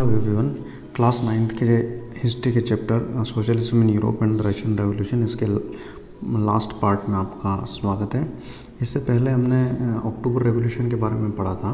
Hello everyone. Class ninth के history के chapter socialism in Europe and the Russian revolution इसके last part में आपका स्वागत है। इससे पहले हमने अक्टूबर रेवोल्यूशन के बारे में पढ़ा था,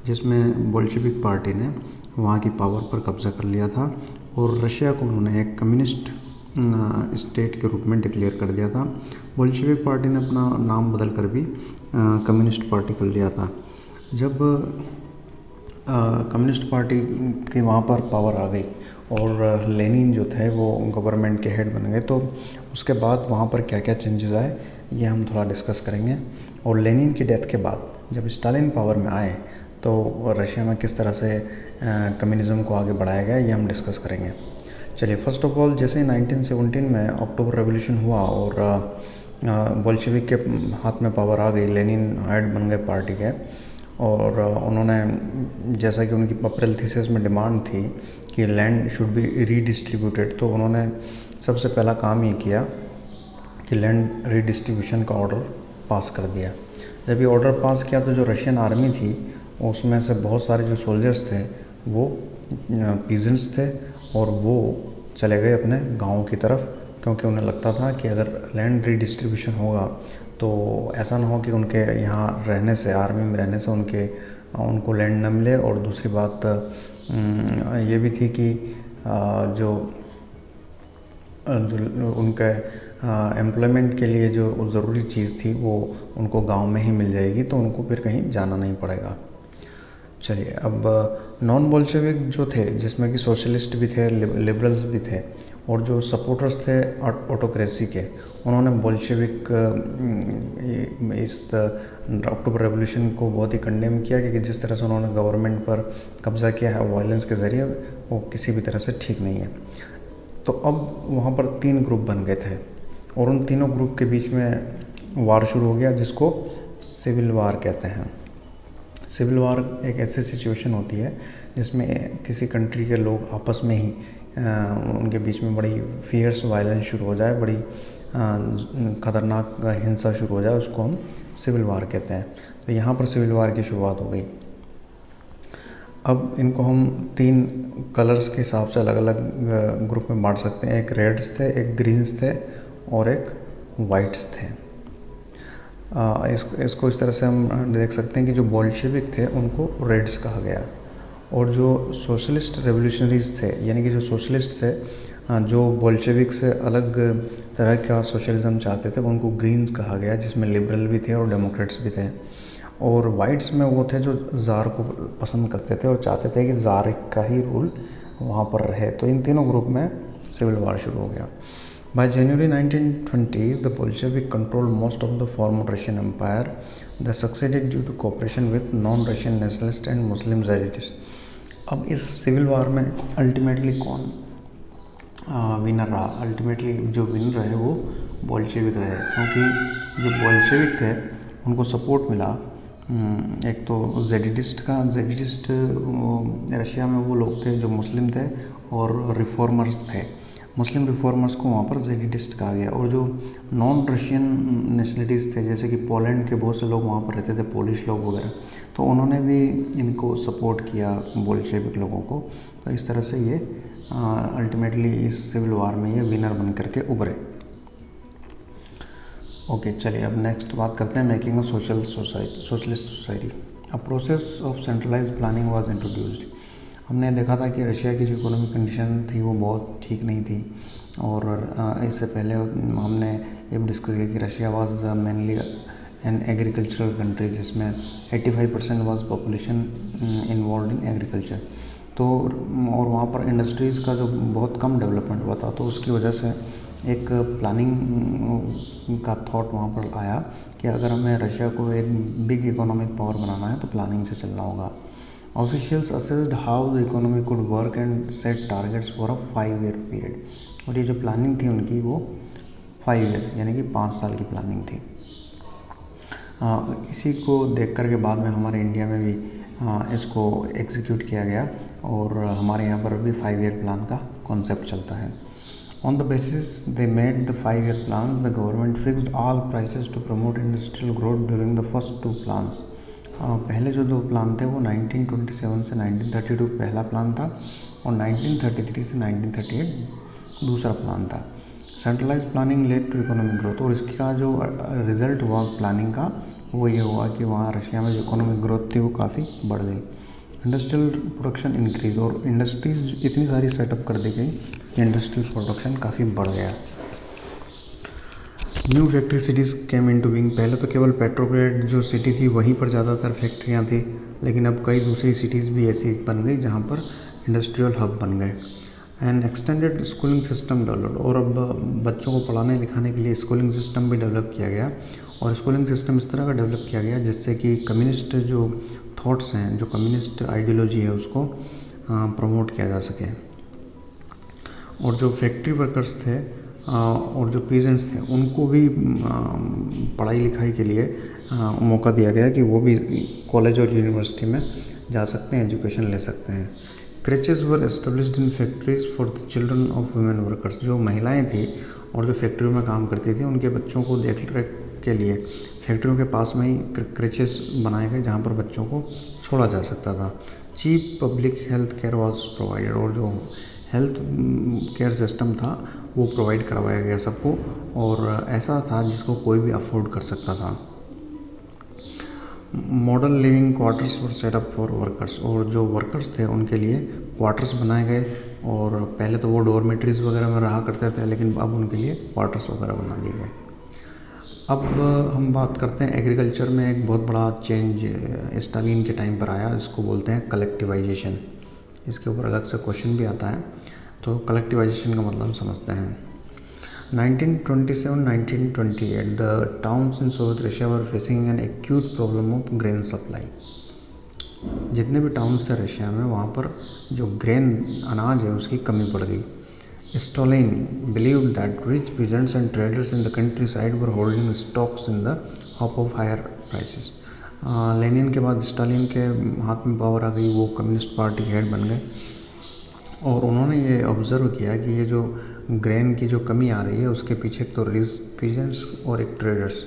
जिसमें बोल्शेविक पार्टी ने वहाँ की पावर पर कब्जा कर लिया था और रशिया को उन्होंने एक कम्युनिस्ट स्टेट के रूप में डिक्लेयर कर दिया था। बोल्शेविक पार्टी ने अपना नाम बदल कर भी कम्युनिस्ट पार्टी कर लिया था। जब कम्युनिस्ट पार्टी के वहाँ पर पावर आ गई और लेनिन जो थे वो गवर्नमेंट के हेड बन गए, तो उसके बाद वहाँ पर क्या क्या चेंजेस आए ये हम थोड़ा डिस्कस करेंगे। और लेनिन की डेथ के बाद जब स्टालिन पावर में आए तो रशिया में किस तरह से कम्युनिज़्म को आगे बढ़ाया गया ये हम डिस्कस करेंगे। चलिए, फर्स्ट ऑफ ऑल जैसे 1917 में अक्टूबर रेवोल्यूशन हुआ और बोल्शेविक के हाथ में पावर आ गई, लेनिन हेड बन गए पार्टी के, और उन्होंने जैसा कि उनकी अप्रैल थीसिस में डिमांड थी कि लैंड शुड बी रीडिस्ट्रीब्यूटेड, तो उन्होंने सबसे पहला काम ये किया कि लैंड रीडिस्ट्रीब्यूशन का ऑर्डर पास कर दिया। जब ये ऑर्डर पास किया तो जो रशियन आर्मी थी उसमें से बहुत सारे जो सोल्जर्स थे वो पीजेंट्स थे और वो चले गए अपने गाँव की तरफ, क्योंकि उन्हें लगता था कि अगर लैंड रीडिस्ट्रीब्यूशन होगा तो ऐसा ना हो कि उनके यहाँ रहने से, आर्मी में रहने से उनको लैंड न मिले। और दूसरी बात ये भी थी कि जो उनके एम्प्लॉयमेंट के लिए जो ज़रूरी चीज़ थी वो उनको गांव में ही मिल जाएगी, तो उनको फिर कहीं जाना नहीं पड़ेगा। चलिए, अब नॉन बोल्शेविक जो थे, जिसमें कि सोशलिस्ट भी थे, लिबरल्स भी थे, और जो सपोर्टर्स थे ऑटोक्रेसी के, उन्होंने बोल्शेविक इस अक्टूबर रेवोल्यूशन को बहुत ही कंडेम किया कि जिस तरह से उन्होंने गवर्नमेंट पर कब्ज़ा किया है वायलेंस के ज़रिए, वो किसी भी तरह से ठीक नहीं है। तो अब वहाँ पर 3 ग्रुप बन गए थे और उन तीनों ग्रुप के बीच में वार शुरू हो गया, जिसको सिविल वार कहते हैं। सिविल वार एक ऐसी सिचुएशन होती है जिसमें किसी कंट्री के लोग आपस में ही उनके बीच में बड़ी फियर्स वायलेंस शुरू हो जाए, बड़ी ख़तरनाक हिंसा शुरू हो जाए, उसको हम सिविल वार कहते हैं। तो यहाँ पर सिविल वार की शुरुआत हो गई। अब इनको हम 3 कलर्स के हिसाब से अलग अलग ग्रुप में बांट सकते हैं। एक रेड्स थे, एक ग्रीन्स थे और एक वाइट्स थे। इसको इस तरह से हम देख सकते हैं कि जो बोल्शेविक थे उनको रेड्स कहा गया, और जो सोशलिस्ट रेवोल्यूशनरीज थे, यानी कि जो सोशलिस्ट थे, जो बोल्शेविक से अलग तरह का सोशलिज्म चाहते थे, उनको ग्रीन्स कहा गया, जिसमें लिबरल भी थे और डेमोक्रेट्स भी थे। और वाइट्स में वो थे जो ज़ार को पसंद करते थे और चाहते थे कि ज़ार का ही रूल वहाँ पर रहे। तो इन तीनों ग्रुप में सिविल वार शुरू हो गया। By January 1920, the Bolshevik controlled most of the former Russian Empire. They succeeded due to cooperation with non-Russian nationalists and Muslim ZDTs. अब इस सिविल वार में अल्टीमेटली कौन विनर रहा? अल्टीमेटली जो विनर रहे वो बोल्शेविक रहे, क्योंकि जो बोल्शेविक थे उनको सपोर्ट मिला एक तो जेडिटिस्ट का। जेडिटिस्ट रशिया में वो लोग थे जो मुस्लिम थे और रिफॉर्मर्स थे। मुस्लिम रिफॉर्मर्स को वहाँ पर जेडिटिस्ट कहा गया। और जो नॉन रशियन नेशनलिटीज़ थे, जैसे कि पोलैंड के बहुत से लोग वहाँ पर रहते थे, पोलिश लोग वगैरह, तो उन्होंने भी इनको सपोर्ट किया बोल्शेविक लोगों को। तो इस तरह से ये अल्टीमेटली इस सिविल वार में ये विनर बन करके उभरे। ओके, चलिए अब नेक्स्ट बात करते हैं making a socialist society. A process of centralised planning was introduced. हमने देखा था कि रशिया की जो इकोनॉमिक कंडीशन थी वो बहुत ठीक नहीं थी, और इससे पहले हमने ये डिस्कस किया कि Russia was mainly an agricultural country, जिसमें 85% was population involve in agriculture. तो और वहाँ पर इंडस्ट्रीज़ का जो बहुत कम डेवलपमेंट हुआ था, तो उसकी वजह से एक प्लानिंग का थॉट वहाँ पर आया कि अगर हमें रशिया को एक बिग इकोनॉमिक पावर बनाना है तो प्लानिंग से चलना होगा। Officials assessed how the economy could work and set targets for a 5-year period. और ये जो प्लानिंग थी उनकी वो 5 ईयर यानी कि 5 साल की प्लानिंग थी। इसी को देख कर के बाद में हमारे इंडिया में भी इसको एग्जीक्यूट किया गया, और हमारे यहाँ पर भी 5 ईयर प्लान का कॉन्सेप्ट चलता है। On the basis they made the 5-year plan, the government fixed all prices to promote industrial growth during the first 2 plans. पहले जो 2 प्लान थे वो 1927 से 1932 पहला प्लान था और 1933 से 1938 दूसरा प्लान था। Centralise planning led to economic growth, और इसका जो रिजल्ट हुआ प्लानिंग का वो ये हुआ कि वहाँ रशिया में जो इकोनॉमिक ग्रोथ थी वो काफ़ी बढ़ गई। इंडस्ट्रियल प्रोडक्शन इंक्रीज, और इंडस्ट्रीज इतनी सारी सेटअप कर दी गई कि इंडस्ट्रियल प्रोडक्शन काफ़ी बढ़ गया। New factory cities came into being, पहले तो केवल पेट्रोग्रेड जो सिटी थी वहीं पर ज़्यादातर फैक्ट्रियाँ थी, लेकिन अब कई दूसरी सिटीज़ भी ऐसी बन गई जहाँ पर इंडस्ट्रियल हब बन गए। And extended schooling system developed, और अब बच्चों को पढ़ाने लिखाने के लिए स्कूलिंग सिस्टम भी डेवलप किया गया, और स्कूलिंग सिस्टम इस तरह का डेवलप किया गया जिससे कि कम्युनिस्ट जो थॉट्स हैं, जो कम्युनिस्ट आइडियोलॉजी है उसको प्रमोट किया जा सके। और जो फैक्ट्री वर्कर्स थे और जो पीजेंट्स थे उनको भी पढ़ाई लिखाई के लिए मौका दिया गया कि वो भी कॉलेज और यूनिवर्सिटी में जा सकते हैं, एजुकेशन ले सकते हैं। Creches were established in factories for the children of women workers, जो महिलाएं थी और जो फैक्ट्रियों में काम करती थी उनके बच्चों को देख रेख के लिए फैक्ट्रियों के पास में ही क्रेचेस बनाए गए जहाँ पर बच्चों को छोड़ा जा सकता था। Cheap public health care was provided, और जो हेल्थ केयर सिस्टम था वो प्रोवाइड करवाया गया सबको, और ऐसा था जिसको कोई भी अफोर्ड कर सकता था। Model living quarters were set up for workers, और जो वर्कर्स थे उनके लिए क्वार्टर्स बनाए गए, और पहले तो वो डॉर्मेटरीज वगैरह में रहा करते थे लेकिन अब उनके लिए क्वार्टर्स वगैरह बना दिए गए। अब हम बात करते हैं एग्रीकल्चर में एक बहुत बड़ा चेंज स्टालिन के टाइम पर आया, इसको बोलते हैं कलेक्टिवाइजेशन। इसके ऊपर अलग से क्वेश्चन भी आता है, तो कलेक्टिवाइजेशन का मतलब समझते हैं। 1927-1928 the towns in Soviet Russia were facing an acute problem of grain supply. जितने भी टाउन्स थे रशिया में वहाँ पर जो ग्रेन अनाज है उसकी कमी पड़ गई। Stalin believed that rich peasants and traders in the countryside were holding stocks in the hope of higher prices. Lenin के बाद स्टालिन के हाथ में पावर आ गई, वो कम्युनिस्ट पार्टी हेड बन गए, और उन्होंने ये ऑब्ज़र्व किया कि ये जो ग्रेन की जो कमी आ रही है उसके पीछे तो रिच पीजेंट्स और एक ट्रेडर्स,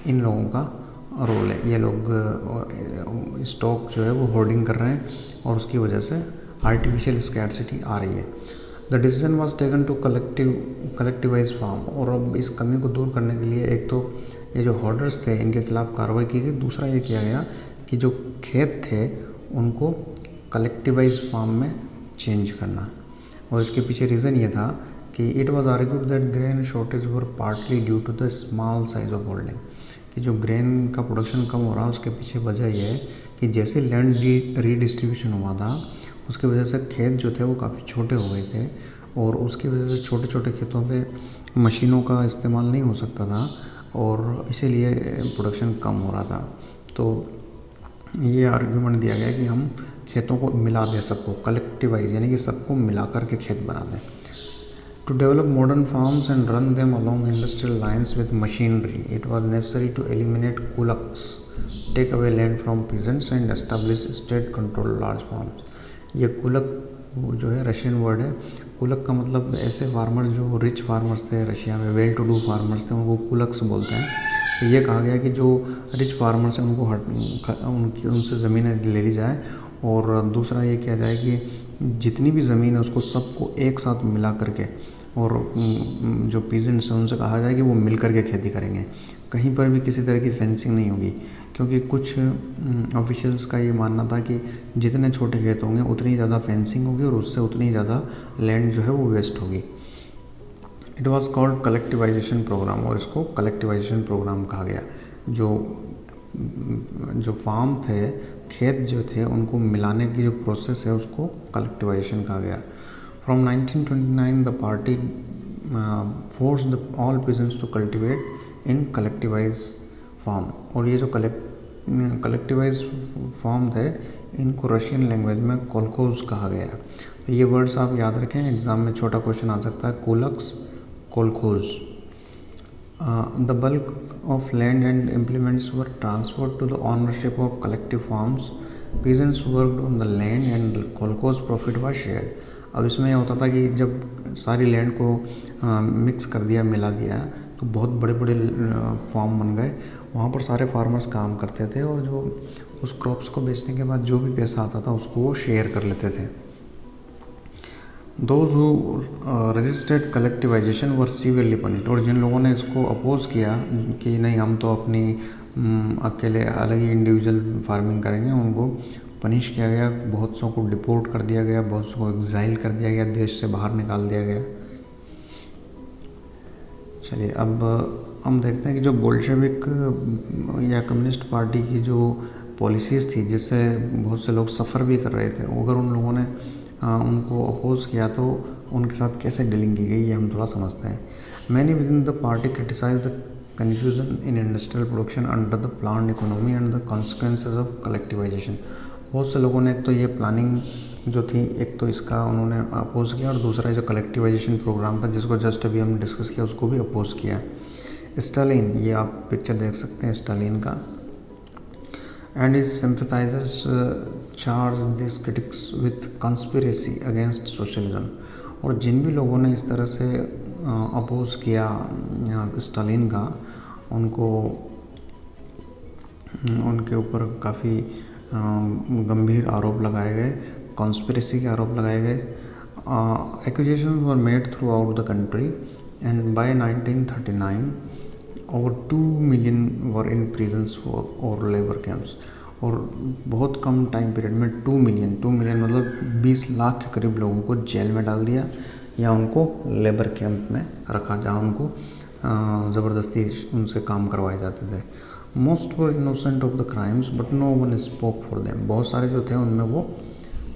इन लोगों का रोल है। ये लोग स्टॉक जो है वो होल्डिंग कर रहे हैं और उसकी वजह से आर्टिफिशियल स्कैरसिटी आ रही है। The decision was taken to collectivise farm, और अब इस कमी को दूर करने के लिए एक तो ये जो होल्डर्स थे इनके खिलाफ कार्रवाई की गई, दूसरा ये किया गया कि जो खेत थे उनको कलेक्टिवाइज फार्म में चेंज करना। और इसके पीछे रीज़न ये था कि it was argued that grain shortage were partly due to the small size of holding, कि जो ग्रेन का प्रोडक्शन कम हो रहा है उसके पीछे वजह यह है कि जैसे लैंड रीडिस्ट्रीब्यूशन हुआ था उसकी वजह से खेत जो थे वो काफ़ी छोटे हो गए थे, और उसकी वजह से छोटे छोटे खेतों पे मशीनों का इस्तेमाल नहीं हो सकता था, और इसीलिए प्रोडक्शन कम हो रहा था। तो ये आर्ग्यूमेंट दिया गया कि हम खेतों को मिला दें, सबको कलेक्टिवाइज, यानी कि सबको मिला कर के खेत बना दें। To develop modern farms and run them along industrial lines with machinery it was necessary to eliminate kulaks, take away land from peasants and establish state control large farms. ये कुलक जो है रशियन वर्ड है। कुलक का मतलब ऐसे farmer जो rich farmers थे रशिया में, वेल टू डू फार्मर्स थे, उनको कुलक्स बोलते हैं। तो ये कहा गया कि जो रिच फार्मर्स हैं उनको उनसे ज़मीनें ले ली जाए, और दूसरा ये किया जाए कि जितनी भी ज़मीन है उसको सबको एक साथ मिला करके, और जो पीजेंट्स हैं उनसे कहा जाए कि वो मिल करके खेती करेंगे, कहीं पर भी किसी तरह की फेंसिंग नहीं होगी, क्योंकि कुछ ऑफिशियल्स का ये मानना था कि जितने छोटे खेत होंगे उतनी ज़्यादा फेंसिंग होगी और उससे उतनी ज़्यादा लैंड जो है वो वेस्ट होगी। It was called collectivisation programme, और इसको कलेक्टिवाइजेशन प्रोग्राम कहा गया। जो फार्म थे, खेत जो थे, उनको मिलाने की जो प्रोसेस है उसको कलेक्टिवाइजेशन कहा गया। From 1929 the party forced all peasants to cultivate in collectivise farm, और ये जो कलेक्टिवाइज फार्म थे इनको रशियन लैंग्वेज में कोलकोज कहा गया। तो ये वर्ड्स आप याद रखें, एग्जाम में छोटा क्वेश्चन आ सकता है, कोलक्स, कोलकोज। The bulk of land and implements were transferred to the ownership of collective farms. Peasants worked on the land and the kolkhoz profit was shared. अब इसमें यह होता था कि जब सारी लैंड को मिक्स कर दिया, मिला दिया, तो बहुत बड़े बड़े फार्म बन गए, वहाँ पर सारे फार्मर्स काम करते थे, और जो उस क्रॉप्स को बेचने के बाद जो भी पैसा आता था उसको वो शेयर कर लेते थे। Those who registered collectivisation were severely punished, और जिन लोगों ने इसको अपोज किया कि नहीं हम तो अपनी अकेले अलग ही इंडिविजुअल फार्मिंग करेंगे, उनको पनिश किया गया। बहुत सौ को डिपोर्ट कर दिया गया, बहुत सौ को एग्जाइल कर दिया गया, देश से बाहर निकाल दिया गया। चलिए अब हम देखते हैं कि जो बोल्शेविक या कम्युनिस्ट पार्टी की जो पॉलिसीज़ थी जिससे बहुत से लोग सफ़र भी कर रहे थे, अगर उन लोगों ने उनको अपोज किया तो उनके साथ कैसे डीलिंग की गई ये हम थोड़ा समझते हैं। Many within the party criticise the confusion in industrial production under the planned economy and the consequences of collectivisation. बहुत से लोगों ने एक तो ये प्लानिंग जो थी, एक तो इसका उन्होंने अपोज किया, और दूसरा जो कलेक्टिवाइजेशन प्रोग्राम था जिसको जस्ट अभी हम डिस्कस किया उसको भी अपोज किया। स्टालिन, ये आप पिक्चर देख सकते हैं स्टालिन का, and his sympathisers charge this critics with conspiracy against socialism. और जिन भी लोगों ने इस तरह से अपोज किया स्टालिन का, उनको उनके ऊपर काफ़ी गंभीर आरोप लगाए गए, कॉन्स्पिरेसी के आरोप लगाए गए। Accusations were made throughout the country and by 1939 over 2 million were in prisons और लेबर कैंप्स। और बहुत कम टाइम पीरियड में 2 मिलियन मतलब 20 लाख के करीब लोगों को जेल में डाल दिया या उनको लेबर कैंप में रखा, जहाँ उनको ज़बरदस्ती उनसे काम करवाए जाते थे। Most were innocent of the crimes but no one spoke for them. बहुत सारे जो थे उनमें वो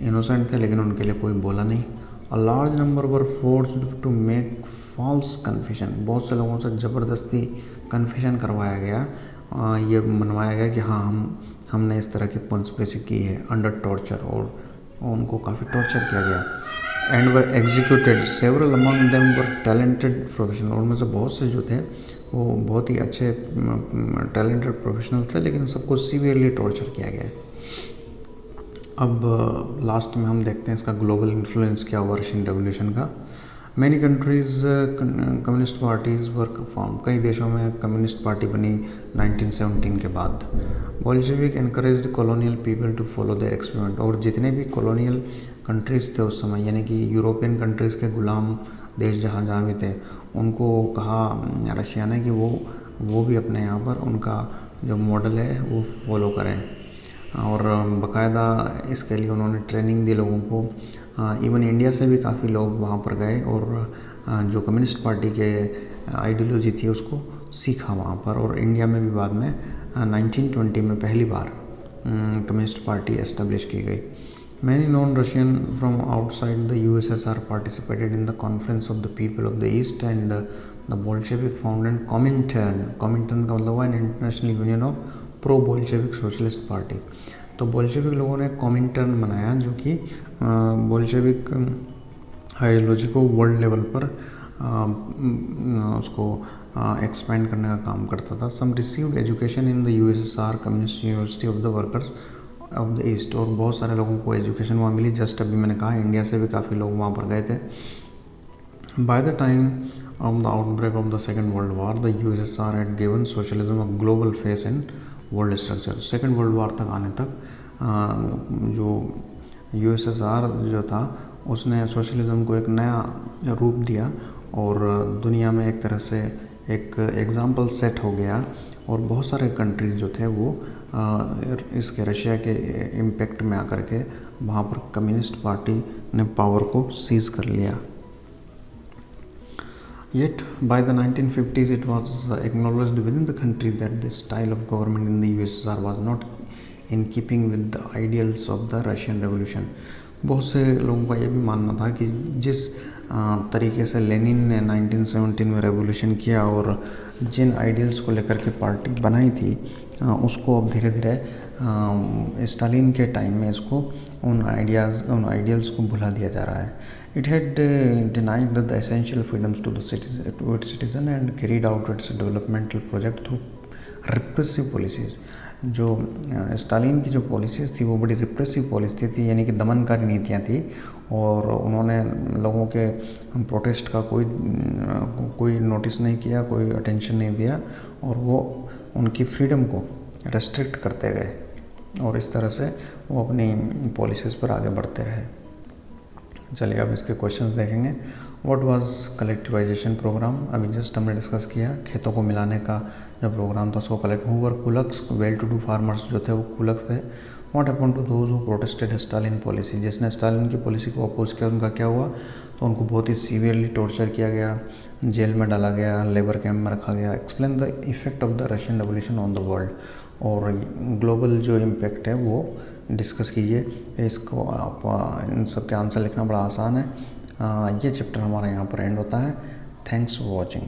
इनोसेंट थे लेकिन उनके लिए कोई बोला नहीं। A large number were forced to make false confession. बहुत से लोगों से ज़बरदस्ती कन्फेशन करवाया गया, ये मनवाया गया कि हाँ हमने इस तरह की कॉन्स्पिरेसी की है अंडर टॉर्चर, और उनको काफ़ी टॉर्चर किया गया। And were executed several among them were talented professional. उनमें से बहुत से जो थे वो बहुत ही अच्छे टैलेंटेड प्रोफेशनल थे, लेकिन सबको सीवियरली टॉर्चर किया गया। अब लास्ट में हम देखते हैं इसका ग्लोबल इन्फ्लुएंस क्या हुआ रशियन रेवोल्यूशन का। Many countries communist parties were form. कई देशों में कम्युनिस्ट पार्टी बनी 1917 के बाद। Bolshevik encouraged colonial people to follow their experiment. और जितने भी कॉलोनियल कंट्रीज़ थे उस समय, यानी कि यूरोपियन कंट्रीज़ के गुलाम देश जहाँ जहाँ भी थे, उनको कहा रशिया ने कि वो भी अपने यहाँ पर उनका जो मॉडल है वो फॉलो करें, और बाकायदा इसके लिए उन्होंने ट्रेनिंग दी लोगों को। इवन इंडिया से भी काफ़ी लोग वहाँ पर गए और जो कम्युनिस्ट पार्टी के आइडियोलॉजी थी उसको सीखा वहाँ पर। और इंडिया में भी बाद में 1920 में पहली बार कम्युनिस्ट पार्टी एस्टेब्लिश की गई। Many non Russian from outside the USSR participated in the conference of the people of the East and the Bolshevik founded Comintern. Comintern का मतलब हुआ international union of pro Bolshevik socialist party. तो Bolshevik लोगों ने Comintern बनाया जो कि Bolshevik ideology को वर्ल्ड लेवल पर उसको एक्सपेंड करने का काम करता था। Some received education in the USSR communist university of the workers of the east. और बहुत सारे लोगों को एजुकेशन वहाँ मिली। जस्ट अभी मैंने कहा इंडिया से भी काफ़ी लोग वहाँ पर गए थे। By the time of the outbreak of the second world war the USSR had given socialism a global face in world structure. Second world war तक आने तक जो USSR जो था उसने सोशलिज्म को एक नया रूप दिया और दुनिया में एक तरह से एक एग्ज़ाम्पल सेट हो गया। और बहुत सारे कंट्रीज जो थे वो इसके रशिया के इम्पैक्ट में आकर के वहाँ पर कम्युनिस्ट पार्टी ने पावर को सीज कर लिया। Yet by the 1950s it was acknowledged within the country that the style of government in the USSR was not in keeping with the ideals of the Russian Revolution। बहुत से लोगों का ये भी मानना था कि जिस तरीके से लेनिन ने 1917 में रेवोल्यूशन किया और जिन आइडियल्स को लेकर के पार्टी बनाई थी उसको अब धीरे धीरे स्टालिन के टाइम में इसको उन आइडियल्स को भुला दिया जा रहा है। It had denied the essential freedoms to its citizen and carried out its developmental project through repressive policies। जो स्टालिन की जो पॉलिसीज़ थी वो बड़ी रिप्रेसिव पॉलिसी थी, यानी कि दमनकारी नीतियाँ थी। और उन्होंने लोगों के प्रोटेस्ट का कोई नोटिस नहीं किया, कोई अटेंशन नहीं दिया और वो उनकी फ्रीडम को रेस्ट्रिक्ट करते गए। और इस तरह से वो अपनी पॉलिसीज़ पर आगे बढ़ते रहे। चलिए अब इसके क्वेश्चंस देखेंगे। व्हाट वाज कलेक्टिवाइजेशन प्रोग्राम, अभी जस्ट हमने डिस्कस किया। खेतों को मिलाने का जो प्रोग्राम था उसको collect. Who were kulaks, well to do farmers जो थे वो कुलक थे। What happened to those who protested Stalin policy, जिसने स्टालिन की पॉलिसी को अपोज किया उनका क्या हुआ, तो उनको बहुत ही सीवियरली टॉर्चर किया गया, जेल में डाला गया, लेबर कैंप में रखा गया। Explain the effect of the Russian revolution on the world, और ग्लोबल जो इम्पेक्ट है वो डिस्कस कीजिए। इसको आप इन सब के आंसर लिखना बड़ा आसान है। ये चैप्टर हमारा यहाँ पर एंड होता है। Thanks for watching.